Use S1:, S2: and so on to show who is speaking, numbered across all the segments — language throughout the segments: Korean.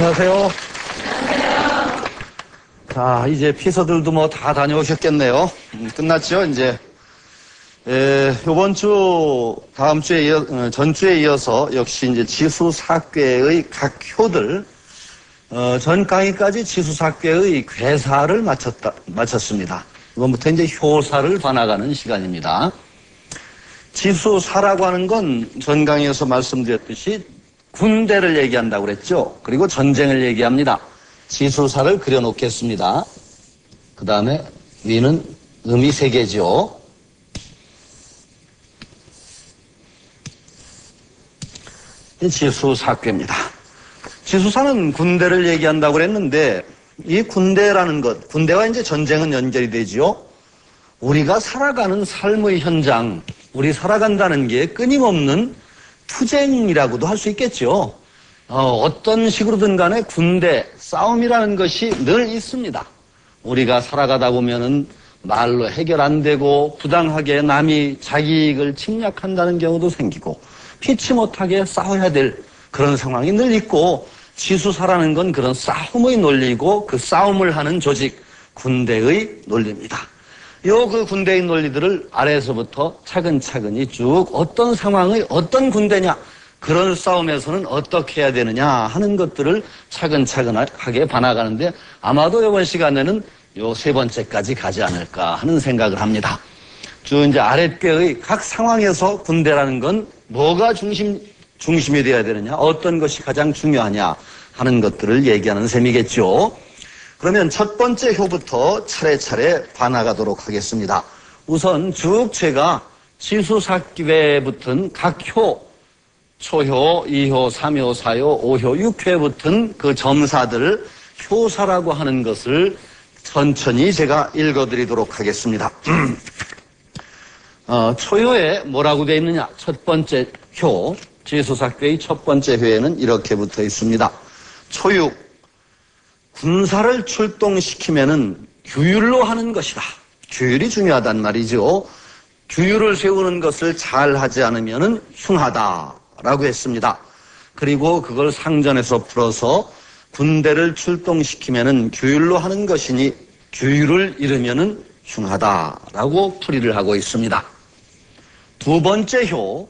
S1: 안녕하세요. 자, 이제 피서들도 뭐 다 다녀오셨겠네요. 끝났죠, 이제. 요번 주, 다음 주에 전주에 이어서 역시 이제 지수사괴의 각 효들, 전 강의까지 지수사괴의 괴사를 마쳤습니다. 이번부터 이제 효사를 봐나가는 시간입니다. 지수사라고 하는 건 전 강의에서 말씀드렸듯이 군대를 얘기한다고 그랬죠. 그리고 전쟁을 얘기합니다. 지수사를 그려놓겠습니다. 그 다음에 위는 음이 3개죠. 지수사괴입니다. 지수사는 군대를 얘기한다고 그랬는데 이 군대라는 것, 군대와 이제 전쟁은 연결이 되지요. 우리가 살아가는 삶의 현장, 우리 살아간다는 게 끊임없는 투쟁이라고도 할 수 있겠죠. 어떤 식으로든 간에 군대, 싸움이라는 것이 늘 있습니다. 우리가 살아가다 보면은 말로 해결 안 되고 부당하게 남이 자기 이익을 침략한다는 경우도 생기고 피치 못하게 싸워야 될 그런 상황이 늘 있고 지수사라는 건 그런 싸움의 논리고 그 싸움을 하는 조직, 군대의 논리입니다. 그 군대의 논리들을 아래에서부터 차근차근히 쭉 어떤 상황의 어떤 군대냐, 그런 싸움에서는 어떻게 해야 되느냐 하는 것들을 차근차근하게 봐나가는데 아마도 이번 시간에는 요 3번째까지 가지 않을까 하는 생각을 합니다. 쭉 이제 아랫배의 각 상황에서 군대라는 건 뭐가 중심이 되어야 되느냐, 어떤 것이 가장 중요하냐 하는 것들을 얘기하는 셈이겠죠. 그러면 첫 번째 효부터 차례차례 봐나가도록 하겠습니다. 우선 쭉 제가 지수사괴에 붙은 각 효, 초효, 2효, 3효, 4효, 5효, 6효에 붙은 그 점사들, 효사라고 하는 것을 천천히 제가 읽어드리도록 하겠습니다. 초효에 뭐라고 되어 있느냐? 첫 번째 효, 지수사괴의 첫 번째 효에는 이렇게 붙어 있습니다. 초육, 군사를 출동시키면은 규율로 하는 것이다. 규율이 중요하단 말이죠. 규율을 세우는 것을 잘 하지 않으면은 흉하다라고 했습니다. 그리고 그걸 상전에서 풀어서 군대를 출동시키면은 규율로 하는 것이니 규율을 잃으면은 흉하다라고 풀이를 하고 있습니다. 두 번째 효,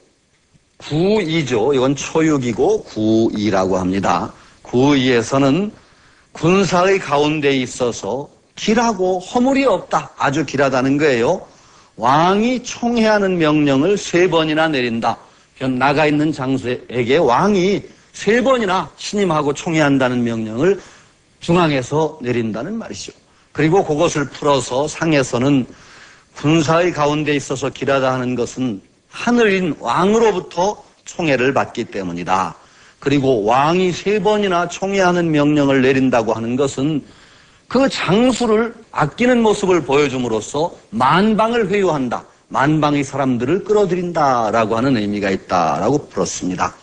S1: 구이죠. 이건 초육이고 구이라고 합니다. 구이에서는 군사의 가운데에 있어서 길하고 허물이 없다. 아주 길하다는 거예요. 왕이 총회하는 명령을 3번이나 내린다. 나가 있는 장수에게 왕이 3번이나 신임하고 총회한다는 명령을 중앙에서 내린다는 말이죠. 그리고 그것을 풀어서 상에서는 군사의 가운데에 있어서 길하다 하는 것은 하늘인 왕으로부터 총회를 받기 때문이다. 그리고 왕이 3번이나 총회하는 명령을 내린다고 하는 것은 그 장수를 아끼는 모습을 보여줌으로써 만방을 회유한다. 만방의 사람들을 끌어들인다라고 하는 의미가 있다라고 풀었습니다.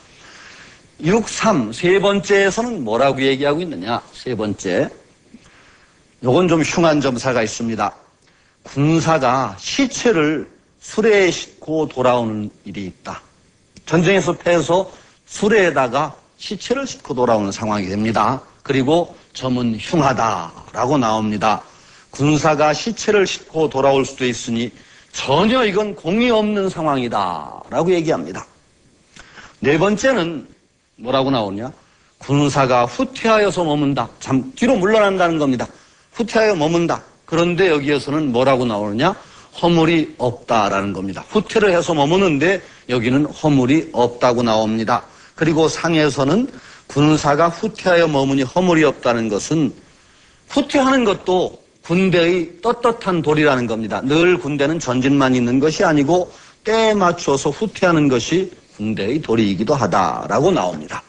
S1: 6, 3, 세 번째에서는 뭐라고 얘기하고 있느냐? 세 번째. 요건 좀 흉한 점사가 있습니다. 군사가 시체를 수레에 싣고 돌아오는 일이 있다. 전쟁에서 패해서 수레에다가 시체를 싣고 돌아오는 상황이 됩니다. 그리고 점은 흉하다라고 나옵니다. 군사가 시체를 싣고 돌아올 수도 있으니 전혀 이건 공이 없는 상황이다라고 얘기합니다. 네 번째는 뭐라고 나오냐? 군사가 후퇴하여서 머문다. 뒤로 물러난다는 겁니다. 후퇴하여 머문다. 그런데 여기에서는 뭐라고 나오느냐? 허물이 없다라는 겁니다. 후퇴를 해서 머무는데 여기는 허물이 없다고 나옵니다. 그리고 상에서는 군사가 후퇴하여 머무니 허물이 없다는 것은 후퇴하는 것도 군대의 떳떳한 도리라는 겁니다. 늘 군대는 전진만 있는 것이 아니고 때에 맞춰서 후퇴하는 것이 군대의 도리이기도 하다라고 나옵니다.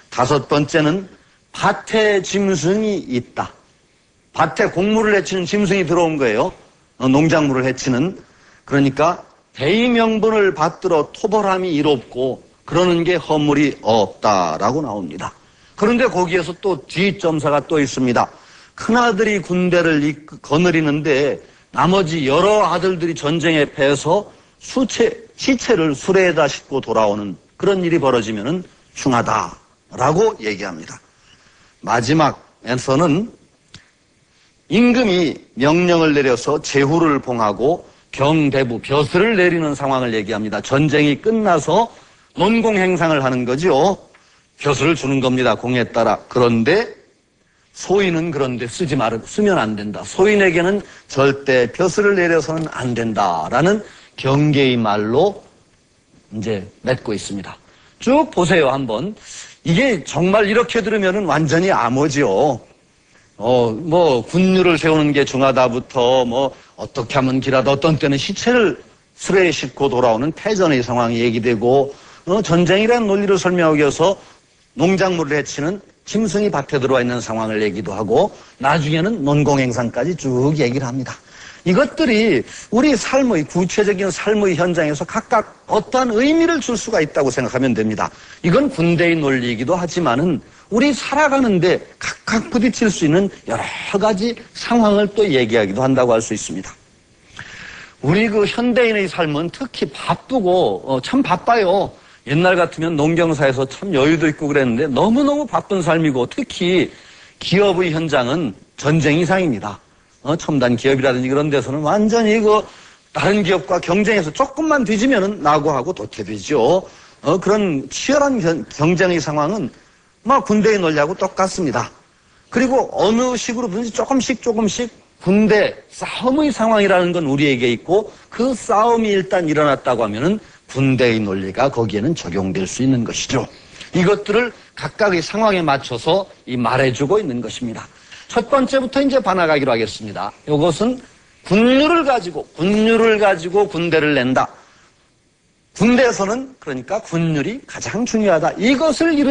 S1: 다섯 번째는 밭에 짐승이 있다. 밭에 곡물을 해치는 짐승이 들어온 거예요. 농작물을 해치는. 그러니까 대의명분을 받들어 토벌함이 이롭고 그러는 게 허물이 없다라고 나옵니다. 그런데 거기에서 또 뒷점사가 또 있습니다. 큰아들이 군대를 거느리는데 나머지 여러 아들들이 전쟁에 패해서 시체를 수레에다 싣고 돌아오는 그런 일이 벌어지면은 흉하다라고 얘기합니다. 마지막에서는 임금이 명령을 내려서 제후를 봉하고 경대부 벼슬을 내리는 상황을 얘기합니다. 전쟁이 끝나서 논공행상을 하는 거죠. 벼슬을 주는 겁니다. 공에 따라. 그런데 소인은 그런데 쓰면 안 된다. 소인에게는 절대 벼슬을 내려서는 안 된다라는 경계의 말로 이제 맺고 있습니다. 쭉 보세요, 한번. 이게 정말 이렇게 들으면은 완전히 암호지요. 군류를 세우는 게 중하다부터 어떻게 하면 길하다, 어떤 때는 시체를 수레에 싣고 돌아오는 패전의 상황이 얘기되고, 전쟁이라는 논리를 설명하기 위해서 농작물을 해치는 짐승이 밭에 들어와 있는 상황을 얘기도 하고, 나중에는 논공행상까지 쭉 얘기를 합니다. 이것들이 우리 삶의, 구체적인 삶의 현장에서 각각 어떠한 의미를 줄 수가 있다고 생각하면 됩니다. 이건 군대의 논리이기도 하지만은 우리 살아가는데 각각 부딪힐 수 있는 여러 가지 상황을 또 얘기하기도 한다고 할 수 있습니다. 우리 현대인의 삶은 특히 바쁘고, 참 바빠요. 옛날 같으면 농경사에서 참 여유도 있고 그랬는데 너무너무 바쁜 삶이고, 특히 기업의 현장은 전쟁 이상입니다. 첨단 기업이라든지 그런 데서는 완전히 다른 기업과 경쟁해서 조금만 뒤지면은 나고하고 도태되죠. 그런 치열한 경쟁의 상황은 군대의 논리하고 똑같습니다. 그리고 어느 식으로든지 조금씩 군대 싸움의 상황이라는 건 우리에게 있고, 그 싸움이 일단 일어났다고 하면은 군대의 논리가 거기에는 적용될 수 있는 것이죠. 이것들을 각각의 상황에 맞춰서 말해주고 있는 것입니다. 첫 번째부터 이제 봐나가기로 하겠습니다. 이것은 군류를 가지고 군대를 낸다. 군대에서는 그러니까 군율이 가장 중요하다. 이것을